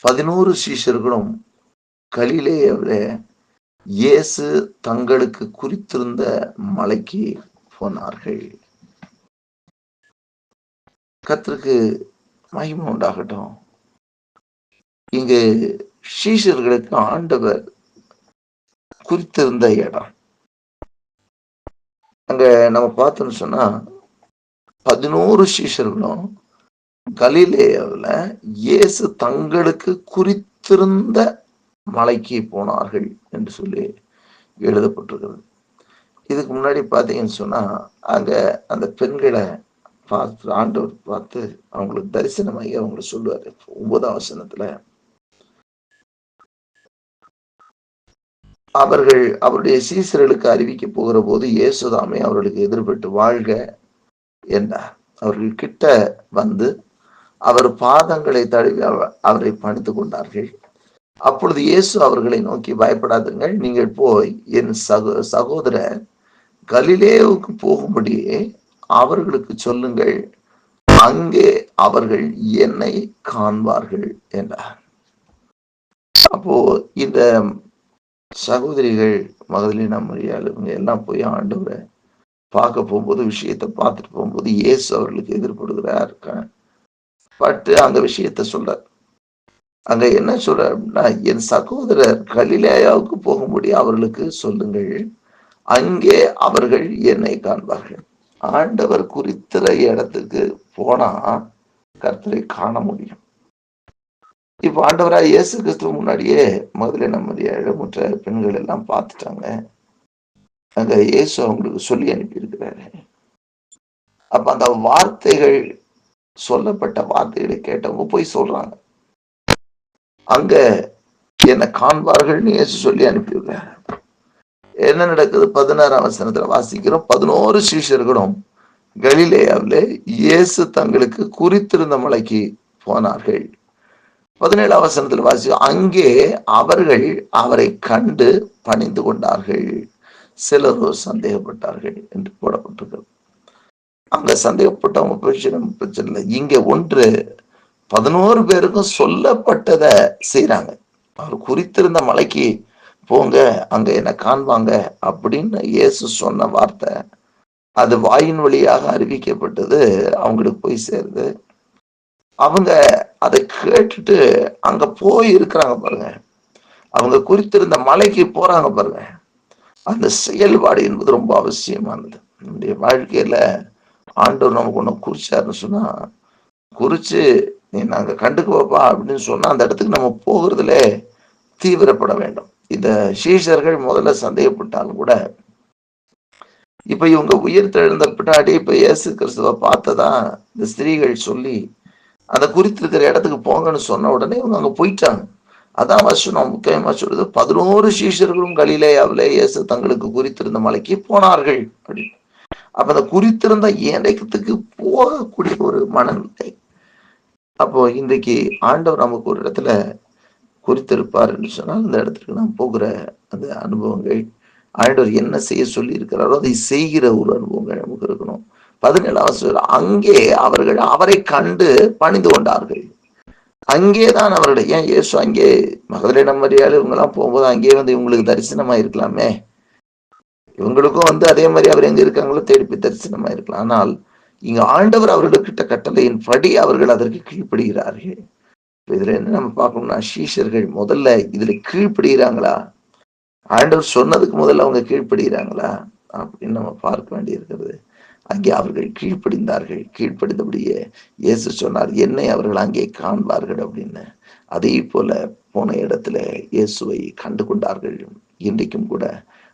11 சீஷர்களும் கலிலேயாவிலே இயேசு தங்களுக்கு குறித்திருந்த மலைக்கு போனார்கள். கர்த்தருக்கு மகிமை உண்டாகட்டும். இங்கு சீஷர்களுக்கு ஆண்டவர் குறித்திருந்த இடம். அங்க நம்ம பார்த்தோம்னு சொன்னா 11 சீஷர்களும் கலிலேயாவில் இயேசு தங்களுக்கு குறித்திருந்த மலைக்கு போனார்கள் என்று சொல்லி எழுதப்பட்டிருக்கிறது. இதுக்கு முன்னாடி பார்த்தீங்கன்னு சொன்னா அங்க அந்த பெண்களை பார்த்து ஆண்டவர் பார்த்து அவங்களுக்கு தரிசனமாகி அவங்களை சொல்லுவாரு. 9ஆம் வசனத்துல அவர்கள் அவருடைய சீசர்களுக்கு அறிவிக்க போகிற போது இயேசுதாமே அவர்களுக்கு எதிர்பட்டு வாழ்க என்றார். அவர்கள் கிட்ட வந்து அவர் பாதங்களை தழுவி அவரை பணித்து கொண்டார்கள். அப்பொழுது இயேசு அவர்களை நோக்கி, பயப்படாதுங்கள், நீங்கள் போய் என் சகோதரர் கலிலேயாவுக்கு போகும்படியே அவர்களுக்கு சொல்லுங்கள், அங்கே அவர்கள் என்னை காண்பார்கள் என்றார். அப்போ இந்த சகோதரிகள் மகதலினா மரியாள் இவங்க எல்லாம் போய் ஆண்டவரை பார்க்க போகும்போது, விஷயத்தை பார்த்துட்டு போகும்போது இயேசு அவர்களுக்கு எதிர்படுகிறார். பட்டு அந்த விஷயத்த சொல்ற, அங்க என்ன சொல்ற அப்படின்னா, என் சகோதரர் கலிலேயாவுக்கு போகும்படி அவர்களுக்கு சொல்லுங்கள், அங்கே அவர்கள் என்னை காண்பார்கள். ஆண்டவர் குறித்த இடத்துக்கு போனா கர்த்தரை காண முடியும். இப்ப ஆண்டவராக இயேசு கிறிஸ்துவ முன்னாடியே மகதலினா மரியாள் மற்ற பெண்கள் எல்லாம் பார்த்துட்டாங்க. அங்க இயேசு அவங்களுக்கு சொல்லி அனுப்பி இருக்கிறாரு. அப்ப அந்த வார்த்தைகள், சொல்லப்பட்ட வார்த்தைகளை கேட்டவங்க போய் சொல்றாங்க, அங்க என்ன காண்பார்கள்னு இயேசு சொல்லி அனுப்பிவிடுறாரு. என்ன நடக்குது? 16ஆம் வசனத்துல வாசிக்கிறோம், 11 சீஷர்களும் கலிலேயாவிலே இயேசு தங்களுக்கு குறித்திருந்த மலைக்கு போனார்கள். 17ஆம் வசனத்தில் வாசி, அங்கே அவர்கள் அவரை கண்டு பணிந்து கொண்டார்கள், சிலரோ சந்தேகப்பட்டார்கள் என்று போடப்பட்டிருக்கிறது. அங்க சந்தேகப்பட்டவங்க பிரச்சனை இல்லை. இங்க ஒன்று 11 பேருக்கும் சொல்லப்பட்டதை செய்யறாங்க. அவர் குறித்திருந்த மலைக்கு போங்க, அங்க என்ன காண்பாங்க அப்படின்னு இயேசு சொன்ன வார்த்தை, அது வாயின் வழியாக அறிவிக்கப்பட்டது, அவங்களுக்கு போய் சேருது. அவங்க அதை கேட்டுட்டு அங்க போய் இருக்கிறாங்க பாருங்க, அவங்க குறித்திருந்த மலைக்கு போறாங்க பாருங்க. அந்த செயல்பாடு என்பது ரொம்ப அவசியமானது. நம்முடைய வாழ்க்கையில ஆண்டவர் நமக்கு ஒண்ணு குறிச்சாருன்னு சொன்னா, குறிச்சு நீ நாங்க கண்டுக்குவப்பா அப்படின்னு சொன்னா அந்த இடத்துக்கு நம்ம போகிறதுல தீவிரப்பட வேண்டும். இந்த சீஷர்கள் முதல்ல சந்தேகப்பட்டாலும் கூட, இப்ப இவங்க உயிர் தெழுந்த பின்னாடி இப்ப இயேசு கிறிஸ்துவ பார்த்ததா இந்த ஸ்திரீகள் சொல்லி அந்த குறித்திருக்கிற இடத்துக்கு போங்கன்னு சொன்ன உடனே இவங்க அங்க போயிட்டாங்க. அதான் வசனம் முக்கியமா சொல்றது, 11 சீஷர்களும் கலிலேயாவிலே இயேசு தங்களுக்கு குறித்திருந்த மலைக்கு போனார்கள் அப்படின்னு. அப்ப அந்த குறித்திருந்த இடத்துக்கு போகக்கூடிய ஒரு மனநிலை. அப்போ இன்றைக்கு ஆண்டவர் நமக்கு ஒரு இடத்துல குறித்திருப்பார் என்று சொன்னால், அந்த இடத்துக்கு நாம் போகிற அந்த அனுபவங்கள், ஆண்டவர் என்ன செய்ய சொல்லி இருக்கிறாரோ அதை செய்கிற ஒரு அனுபவங்கள் நமக்கு இருக்கணும். 17ஆம் அங்கே அவர்கள் அவரை கண்டு பணிந்து கொண்டார்கள். அங்கேதான் அவருடைய, ஏன் இயேசு அங்கே மகதலினா மரியாள் இவங்கெல்லாம் போகும்போது அங்கேயே வந்து இவங்களுக்கு தரிசனமா இருக்கலாமே, இவங்களுக்கும் அதே மாதிரி அவர் எங்க இருக்காங்களோ தேடி போய் தரிசனமா இருக்கலாம். ஆனால் இங்க ஆண்டவர் அவர்களுக்கிட்ட கட்டளையின் படி அவர்கள் அதற்கு கீழ்ப்படுகிறார்கள். இதுல என்ன நம்ம பார்க்கணும்னா, சீஷர்கள் முதல்ல இதுல கீழ்ப்படுகிறாங்களா, ஆண்டவர் சொன்னதுக்கு முதல்ல அவங்க கீழ்ப்படுகிறாங்களா அப்படின்னு நம்ம பார்க்க வேண்டி இருக்கிறது. அங்கே அவர்கள் கீழ்ப்படிந்தார்கள். கீழ்ப்படிந்தபடியே இயேசு சொன்னார், என்னை அவர்கள் அங்கே காண்பார்கள் அப்படின்னு. அதே போல போன இடத்துல இயேசுவை கண்டு கொண்டார்கள். இன்றைக்கும் கூட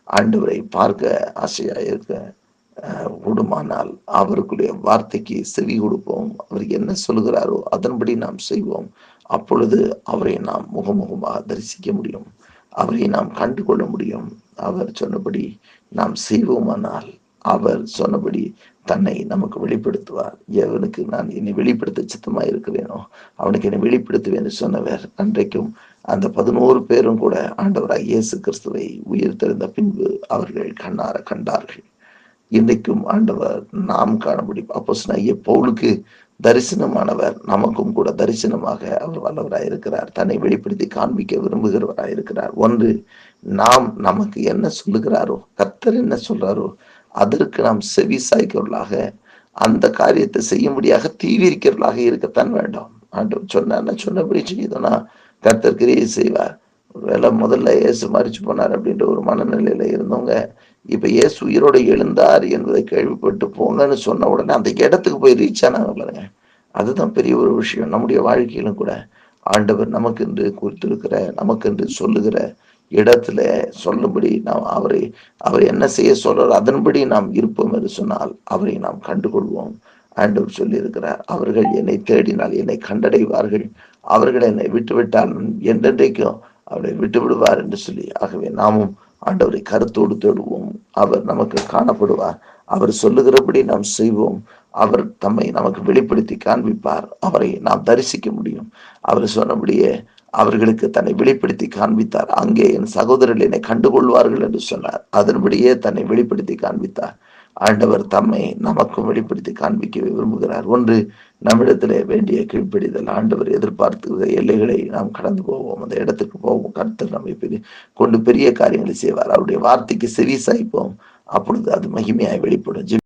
ஆண்டவரை பார்க்க ஆசையா இருக்க கூடுமானால் அவருடைய வார்த்தைக்கு செவி கொடுப்போம். அவர் என்ன சொல்கிறாரோ அதன்படி நாம் செய்வோம். அப்பொழுது அவரை நாம் முகமுகமாக தரிசிக்க முடியும், அவரை நாம் கண்டு கொள்ள முடியும். அவர் சொன்னபடி நாம் செய்வோமானால் அவர் சொன்னபடி தன்னை நமக்கு வெளிப்படுத்துவார். எவனுக்கு நான் என்னை வெளிப்படுத்த சித்தமா இருக்கிறேனோ அவனுக்கு என்னை வெளிப்படுத்துவேன் சொன்னவர் அன்றைக்கும் அந்த 11 பேரும் கூட ஆண்டவராய் இயேசு கிறிஸ்துவை உயிர் தெரிந்த பின்பு அவர்கள் கண்ணார கண்டார்கள். இன்றைக்கும் ஆண்டவர் நாம் காண முடியும். அப்போஸ்தலனாகிய பவுலுக்கு தரிசனமானவர் நமக்கும் கூட தரிசனமாக அவர் வல்லவராய் இருக்கிறார். தன்னை வெளிப்படுத்தி காண்பிக்க விரும்புகிறவராய் இருக்கிறார். ஒன்று, நாம் நமக்கு என்ன சொல்லுகிறாரோ, கர்த்தர் என்ன சொல்றாரோ அதற்கு நாம் செவி சாய்க்கிறவர்களாக, அந்த காரியத்தை செய்யும்படியாக தீவிரிக்கிறவர்களாக இருக்கத்தான் வேண்டும். ஆண்டவர் சொன்னபடி செய்தோம்னா கர்த்தர் கிரியை செய்வார். ஒருவேளை முதல்ல இயேசு மரிச்சு போனார் அப்படின்ற ஒரு மனநிலையில இருந்தவங்க இப்ப இயேசு உயிரோடு எழுந்தார் என்பதை கேள்விப்பட்டு போங்கன்னு சொன்ன உடனே அந்த இடத்துக்கு போய் ரீச் ஆனாங்க பாருங்க. அதுதான் பெரிய ஒரு விஷயம். நம்முடைய வாழ்க்கையிலும் கூட ஆண்டவர் நமக்கென்று குறித்திருக்கிற, நமக்கென்று சொல்லுகிற இடத்துல சொல்லும்படி நாம் அவர் என்ன செய்ய சொல்றார் அதன்படி நாம் இருப்போம் என்று சொன்னால் அவரை நாம் கண்டுகொள்வோம். ஆண்டவர் சொல்லி இருக்கிறார், அவர்கள் என்னை தேடினால் என்னை கண்டடைவார்கள், அவர்கள் என்னை விட்டுவிட்டால் என்றென்றைக்கும் அவரை விட்டு விடுவார் என்று சொல்லி. ஆகவே நாமும் ஆண்டவரை கருத்தோடு தேடுவோம். அவர் நமக்கு காணப்படுவார். அவர் சொல்லுகிறபடி நாம் செய்வோம். அவர் தம்மை நமக்கு வெளிப்படுத்தி காண்பிப்பார். அவரை நாம் தரிசிக்க முடியும். அவர் சொன்னபடியே அவர்களுக்கு தன்னை வெளிப்படுத்தி காண்பித்தார். அங்கே என் சகோதரர்கள் என்னை கண்டுகொள்வார்கள் என்று சொன்னார். அதன்படியே தன்னை வெளிப்படுத்தி காண்பித்தார். ஆண்டவர் தம்மை நமக்கும் வெளிப்படுத்தி காண்பிக்க விரும்புகிறார். ஒன்று, நம்மிடத்திலே வேண்டிய கீழ்ப்படிதல். ஆண்டவர் எதிர்பார்த்து எல்லைகளை நாம் கடந்து போவோம், அந்த இடத்துக்கு போவோம். கர்த்தர் நம்மை கொண்டு பெரிய காரியங்களை செய்வார். அவருடைய வார்த்தைக்கு செவி சாய்ப்போம். அப்பொழுது அது மகிமையாய் வெளிப்படும்.